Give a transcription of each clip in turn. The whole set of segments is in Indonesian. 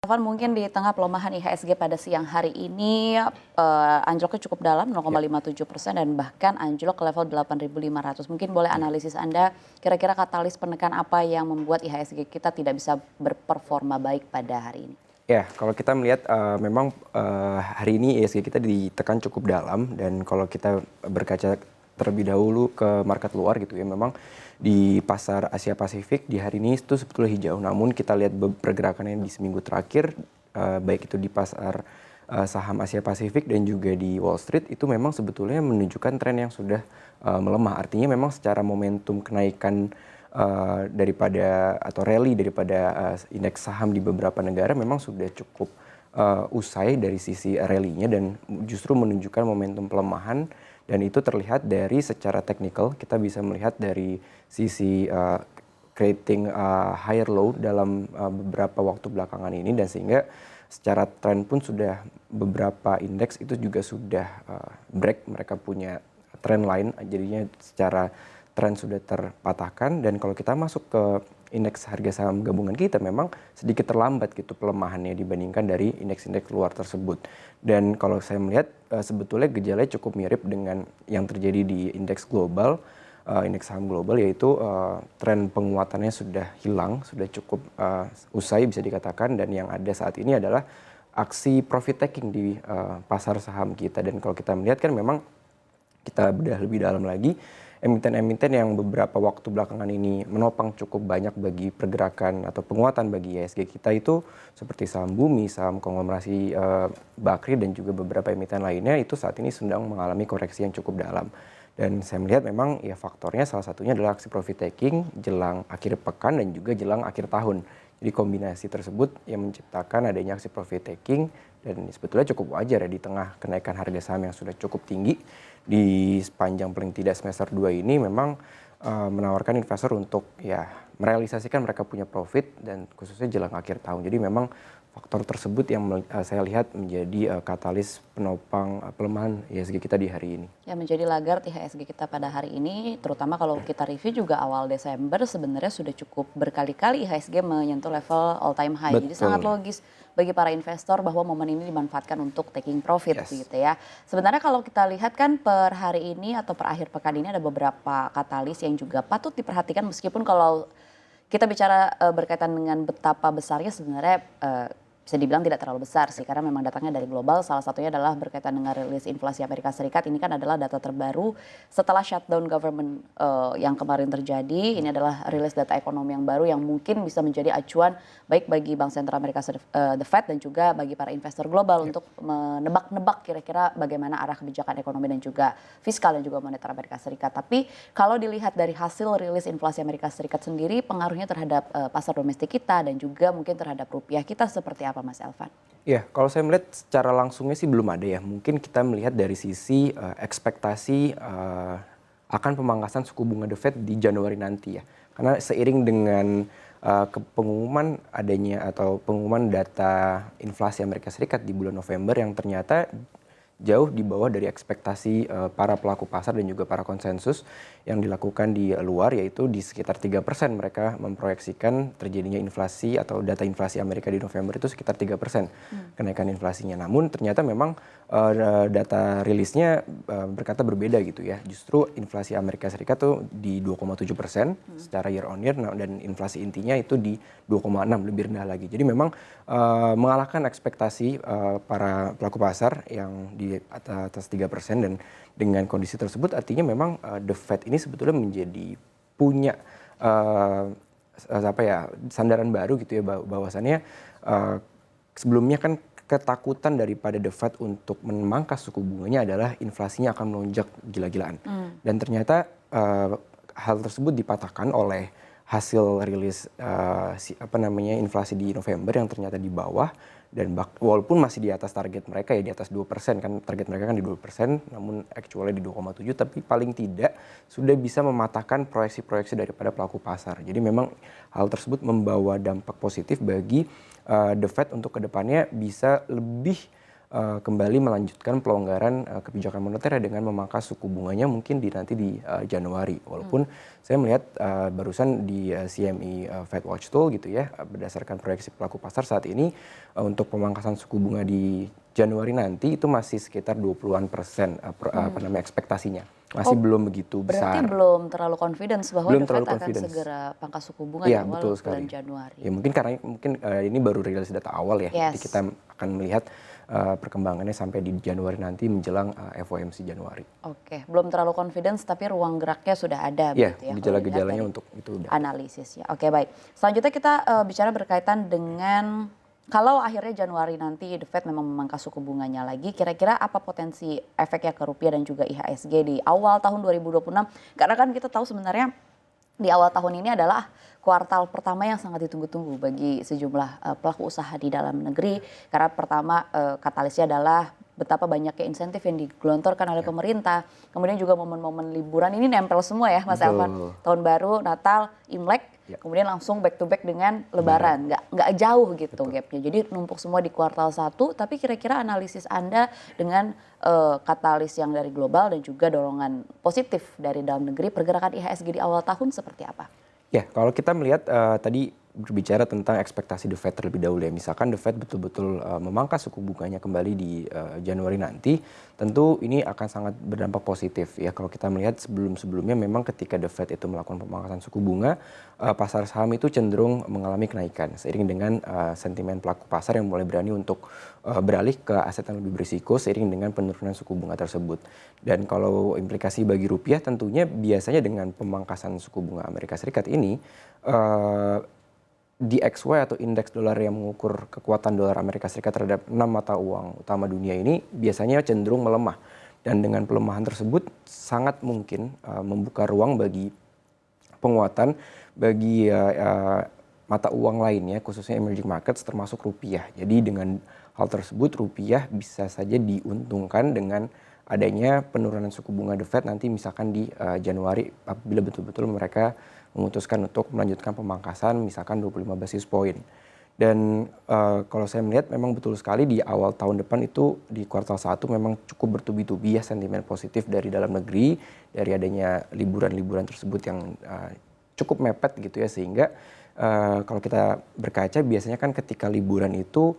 Evan, mungkin di tengah pelemahan IHSG pada siang hari ini anjloknya cukup dalam 0,57% dan bahkan anjlok ke level 8.500. Mungkin boleh analisis Anda kira-kira katalis penekan apa yang membuat IHSG kita tidak bisa berperforma baik pada hari ini? Ya, kalau kita melihat memang hari ini IHSG kita ditekan cukup dalam, dan kalau kita berkaca terlebih dahulu ke market luar gitu ya, memang di pasar Asia Pasifik di hari ini itu sebetulnya hijau. Namun kita lihat pergerakannya di seminggu terakhir, baik itu di pasar saham Asia Pasifik dan juga di Wall Street, itu memang sebetulnya menunjukkan tren yang sudah melemah. Artinya memang secara momentum kenaikan daripada atau rally daripada indeks saham di beberapa negara memang sudah cukup usai dari sisi rally-nya, dan justru menunjukkan momentum pelemahan. Dan itu terlihat dari secara teknikal, kita bisa melihat dari sisi creating higher low dalam beberapa waktu belakangan ini, dan sehingga secara tren pun sudah beberapa indeks itu juga sudah break, mereka punya trend line, jadinya secara tren sudah terpatahkan. Dan kalau kita masuk ke indeks harga saham gabungan kita memang sedikit terlambat gitu pelemahannya dibandingkan dari indeks-indeks luar tersebut. Dan kalau saya melihat sebetulnya gejalanya cukup mirip dengan yang terjadi di indeks global, indeks saham global, yaitu tren penguatannya sudah hilang, sudah cukup usai bisa dikatakan, dan yang ada saat ini adalah aksi profit taking di pasar saham kita. Dan kalau kita melihat kan memang kita bedah lebih dalam lagi, emiten-emiten yang beberapa waktu belakangan ini menopang cukup banyak bagi pergerakan atau penguatan bagi IHSG kita itu seperti saham Bumi, saham konglomerasi Bakri, dan juga beberapa emiten lainnya itu saat ini sedang mengalami koreksi yang cukup dalam. Dan saya melihat memang ya faktornya salah satunya adalah aksi profit taking jelang akhir pekan dan juga jelang akhir tahun. Jadi kombinasi tersebut yang menciptakan adanya aksi profit taking, dan sebetulnya cukup wajar ya di tengah kenaikan harga saham yang sudah cukup tinggi di sepanjang paling tidak semester 2 ini, memang menawarkan investor untuk ya merealisasikan mereka punya profit, dan khususnya jelang akhir tahun. Jadi memang faktor tersebut yang saya lihat menjadi katalis penopang pelemahan IHSG kita di hari ini. Ya, menjadi laggard IHSG kita pada hari ini, terutama kalau kita review juga awal Desember sebenarnya sudah cukup berkali-kali IHSG menyentuh level all time high. Betul. Jadi sangat logis bagi para investor bahwa momen ini dimanfaatkan untuk taking profit gitu ya. Sebenarnya kalau kita lihat kan per hari ini atau per akhir pekan ini ada beberapa katalis yang juga patut diperhatikan, meskipun kalau kita bicara berkaitan dengan betapa besarnya sebenarnya bisa dibilang tidak terlalu besar sih, karena memang datangnya dari global. Salah satunya adalah berkaitan dengan rilis inflasi Amerika Serikat. Ini kan adalah data terbaru setelah shutdown government yang kemarin terjadi. Ini adalah rilis data ekonomi yang baru yang mungkin bisa menjadi acuan baik bagi Bank Sentral Amerika the Fed dan juga bagi para investor global untuk menebak-nebak kira-kira bagaimana arah kebijakan ekonomi dan juga fiskal dan juga moneter Amerika Serikat. Tapi kalau dilihat dari hasil rilis inflasi Amerika Serikat sendiri, pengaruhnya terhadap pasar domestik kita dan juga mungkin terhadap rupiah kita seperti apa, Mas Elvan? Ya, kalau saya melihat secara langsungnya sih belum ada ya. Mungkin kita melihat dari sisi ekspektasi akan pemangkasan suku bunga The Fed di Januari nanti ya. Karena seiring dengan pengumuman adanya atau pengumuman data inflasi Amerika Serikat di bulan November yang ternyata jauh di bawah dari ekspektasi para pelaku pasar dan juga para konsensus yang dilakukan di luar, yaitu di sekitar 3% mereka memproyeksikan terjadinya inflasi atau data inflasi Amerika di November itu sekitar 3% kenaikan inflasinya. Namun ternyata memang data rilisnya berkata berbeda gitu ya. Justru inflasi Amerika Serikat tuh di 2,7% secara year on year, dan inflasi intinya itu di 2,6, lebih rendah lagi. Jadi memang mengalahkan ekspektasi para pelaku pasar yang di atas 3%, dan dengan kondisi tersebut artinya memang The Fed ini sebetulnya menjadi punya sandaran baru gitu ya, bahwasannya sebelumnya kan ketakutan daripada The Fed untuk memangkas suku bunganya adalah inflasinya akan melonjak gila-gilaan. Dan ternyata hal tersebut dipatahkan oleh hasil rilis inflasi di November yang ternyata di bawah, dan walaupun masih di atas target mereka ya, di atas 2%, kan target mereka kan di 2%, namun actualnya di 2,7, tapi paling tidak sudah bisa mematahkan proyeksi-proyeksi daripada pelaku pasar. Jadi memang hal tersebut membawa dampak positif bagi The Fed untuk kedepannya bisa lebih kembali melanjutkan pelonggaran kebijakan moneter dengan memangkas suku bunganya mungkin nanti di Januari. Walaupun saya melihat barusan di CME Fed Watch Tool gitu ya, berdasarkan proyeksi pelaku pasar saat ini untuk pemangkasan suku bunga di Januari nanti itu masih sekitar 20-an% apa namanya ekspektasinya. Masih belum begitu besar. Berarti belum terlalu confidence bahwa Belum The Fed terlalu akan confidence. segera pangkas suku bunga Iya, di awal betul bulan sekali. Januari. Ya mungkin karena ini baru rilis data awal ya. Jadi Yes. kita akan melihat perkembangannya sampai di Januari nanti menjelang FOMC Januari. Oke, belum terlalu confidence tapi ruang geraknya sudah ada Iya, begitu ya. kalau gejala-gejalanya dilihat untuk itu udah. dari analisis ya. Oke, baik. Selanjutnya kita bicara berkaitan dengan kalau akhirnya Januari nanti The Fed memang memangkas suku bunganya lagi, kira-kira apa potensi efeknya ke rupiah dan juga IHSG di awal tahun 2026? Karena kan kita tahu sebenarnya di awal tahun ini adalah kuartal pertama yang sangat ditunggu-tunggu bagi sejumlah pelaku usaha di dalam negeri. Karena pertama katalisnya adalah betapa banyaknya insentif yang digelontorkan oleh pemerintah. Kemudian juga momen-momen liburan ini nempel semua ya Mas Betul. Elvan. Tahun baru, Natal, Imlek, kemudian langsung back to back dengan Lebaran. Nggak jauh gitu gapnya. Jadi numpuk semua di kuartal 1. Tapi kira-kira analisis Anda dengan katalis yang dari global dan juga dorongan positif dari dalam negeri, pergerakan IHSG di awal tahun seperti apa? Ya, kalau kita melihat tadi berbicara tentang ekspektasi The Fed terlebih dahulu ya. Misalkan The Fed betul-betul memangkas suku bunganya kembali di Januari nanti, tentu ini akan sangat berdampak positif ya. Kalau kita melihat sebelum-sebelumnya memang ketika The Fed itu melakukan pemangkasan suku bunga, pasar saham itu cenderung mengalami kenaikan seiring dengan sentimen pelaku pasar yang mulai berani untuk beralih ke aset yang lebih berisiko seiring dengan penurunan suku bunga tersebut. Dan kalau implikasi bagi rupiah tentunya biasanya dengan pemangkasan suku bunga Amerika Serikat ini DXY atau indeks dolar yang mengukur kekuatan dolar Amerika Serikat terhadap 6 mata uang utama dunia ini biasanya cenderung melemah. Dan dengan pelemahan tersebut sangat mungkin membuka ruang bagi penguatan bagi mata uang lainnya khususnya emerging markets termasuk rupiah. Jadi dengan hal tersebut rupiah bisa saja diuntungkan dengan adanya penurunan suku bunga The Fed nanti misalkan di Januari apabila betul-betul mereka memutuskan untuk melanjutkan pemangkasan misalkan 25 basis point. Dan kalau saya melihat memang betul sekali di awal tahun depan itu di kuartal 1 memang cukup bertubi-tubi ya sentimen positif dari dalam negeri dari adanya liburan-liburan tersebut yang cukup mepet gitu ya sehingga kalau kita berkaca biasanya kan ketika liburan itu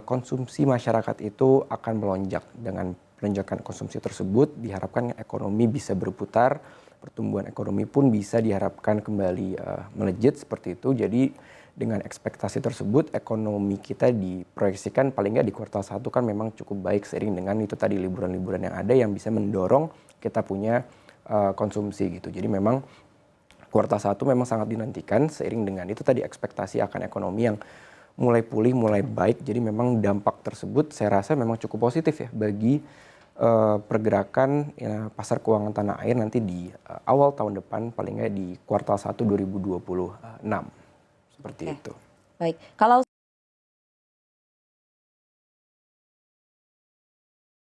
konsumsi masyarakat itu akan melonjak. Dengan lonjakan konsumsi tersebut diharapkan ekonomi bisa berputar, pertumbuhan ekonomi pun bisa diharapkan kembali melejit seperti itu. Jadi dengan ekspektasi tersebut ekonomi kita diproyeksikan paling nggak di kuartal 1 kan memang cukup baik seiring dengan itu tadi liburan-liburan yang ada yang bisa mendorong kita punya konsumsi gitu. Jadi memang kuartal 1 memang sangat dinantikan seiring dengan itu tadi ekspektasi akan ekonomi yang mulai pulih, mulai baik. Jadi memang dampak tersebut saya rasa memang cukup positif ya bagi pergerakan pasar keuangan tanah air nanti di awal tahun depan paling nggak di kuartal 1 2026. Seperti itu. Baik, kalau